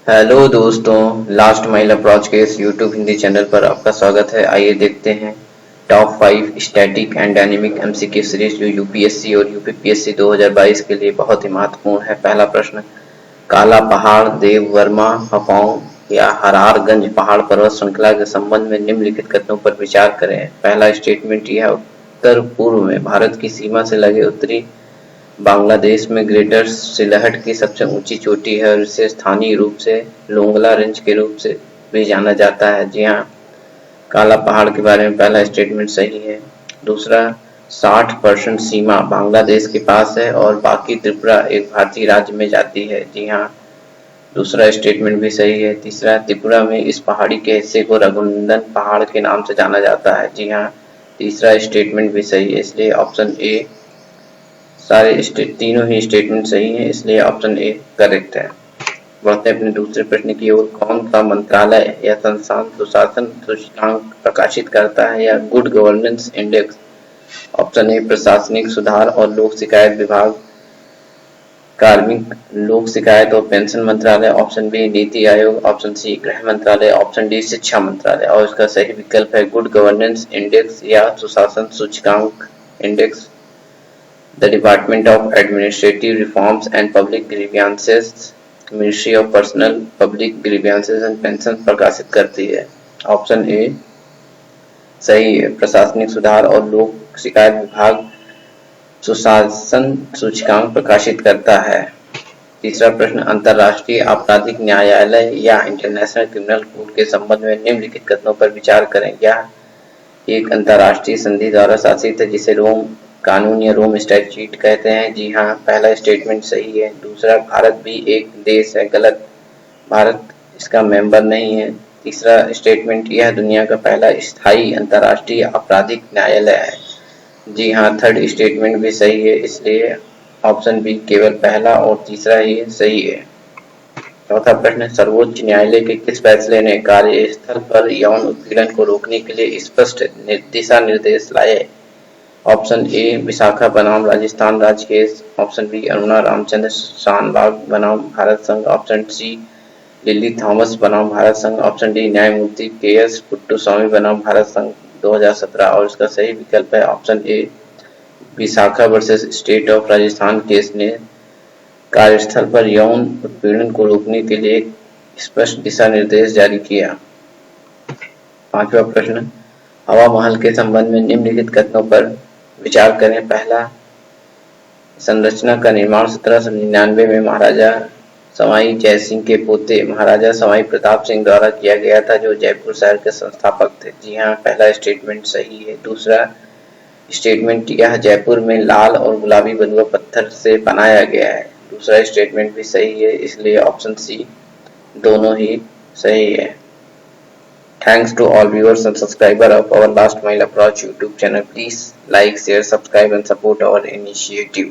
Hello दोस्तों, last mile approach के इस यूट्यूब हिंदी चैनल पर आपका स्वागत है। आइए देखते हैं top 5 static and dynamic MCQ series जो यूपीएससी और यूपीपीएससी 2022 के लिए बहुत ही महत्वपूर्ण है। पहला प्रश्न, काला पहाड़, देव वर्मा, हफांग या हरारगंज पहाड़ पर्वत श्रृंखला के संबंध में निम्नलिखित कथनों पर विचार करें। पहला स्टेटमेंट, यह उत्तर पूर्व में भारत की सीमा से लगे उत्तरी बांग्लादेश में ग्रेटर सिलहट की सबसे ऊंची चोटी है और इसे स्थानीय रूप से लोंगला रेंज के रूप से भी जाना जाता है। जी हाँ, काला पहाड़ के बारे में पहला स्टेटमेंट सही है। दूसरा, 60% सीमा बांग्लादेश के पास है और बाकी त्रिपुरा एक भारतीय राज्य में जाती है। जी हाँ, दूसरा स्टेटमेंट भी सही है। तीसरा, त्रिपुरा में इस पहाड़ी के हिस्से को रघुनंदन पहाड़ के नाम से जाना जाता है। जी हाँ, तीसरा स्टेटमेंट भी सही है, इसलिए ऑप्शन ए, तीनों ही स्टेटमेंट सही हैं, इसलिए ऑप्शन ए करेक्ट है। बढ़ते हैं अपने दूसरे प्रश्न की ओर। कौन सा मंत्रालय या संस्थान सुशासन सूचकांक प्रकाशित करता है या good governance index? Option A प्रशासनिक सुधार और लोक शिकायत विभाग, कार्मिक लोक शिकायत और पेंशन मंत्रालय, option B NITI Aayog, option C गृह मंत्रालय, ऑप्शन डी शिक्षा मंत्रालय। और इसका सही विकल्प है गुड गवर्नेंस इंडेक्स या सुशासन सूचकांक index. The Department of Administrative Reforms and Public Grievances, Ministry of Personnel, Public Grievances and Pensions प्रकाशित करती है। ऑप्शन ए सही है, प्रशासनिक सुधार और लोक शिकायत विभाग सुशासन सूचकांक प्रकाशित करता है। तीसरा प्रश्न, अंतर्राष्ट्रीय आपराधिक न्यायालय या इंटरनेशनल क्रिमिनल कोर्ट के संबंध में निम्नलिखित कथनों पर विचार करें। यह एक अंतर्राष्ट्रीय संधि द्वारा शासित है जिसे रोम कानून या रोम स्टैट्यूट कहते हैं। जी हाँ, पहला स्टेटमेंट सही है। दूसरा, भारत भी एक देश है, गलत, भारत इसका मेंबर नहीं है। तीसरा स्टेटमेंट, यह दुनिया का पहला स्थायी अंतर्राष्ट्रीय आपराधिक न्यायालय है। जी हाँ, थर्ड स्टेटमेंट भी सही है, इसलिए ऑप्शन बी केवल पहला और तीसरा ही सही है। चौथा प्रश्न, सर्वोच्च न्यायालय के किस फैसले ने कार्यस्थल पर यौन उत्पीड़न को रोकने के लिए स्पष्ट दिशा निर्देश लाए? ऑप्शन ए विशाखा बनाम राजस्थान राज्य case, option B Aruna Ramachandra Shanbaug बनाम भारत संघ, ऑप्शन सी लिली थॉमस बनाम भारत संघ, ऑप्शन डी न्यायमूर्ति के एस पुट्टुस्वामी बनाम भारत संघ 2017। और इसका सही विकल्प है option A Vishakha versus state of Rajasthan case ने कार्यस्थल पर यौन उत्पीड़न को रोकने के लिए एक स्पष्ट दिशा निर्देश जारी किया। पांचवा प्रश्न, हवा महल के संबंध में निम्नलिखित कथनों पर विचार करें। पहला, संरचना का निर्माण 1799 में महाराजा सवाई जयसिंह के पोते महाराजा सवाई प्रताप सिंह द्वारा किया गया था, जो जयपुर शहर के संस्थापक थे। जी हाँ, पहला स्टेटमेंट सही है। दूसरा स्टेटमेंट, यह जयपुर में लाल और गुलाबी बलुआ पत्थर से बनाया गया है। दूसरा स्टेटमेंट भी सही है, इसलिए ऑप्शन सी दोनों ही सही है। Thanks to all viewers and subscribers of our Last Mile Approach YouTube channel. Please like, share, subscribe and support our initiative.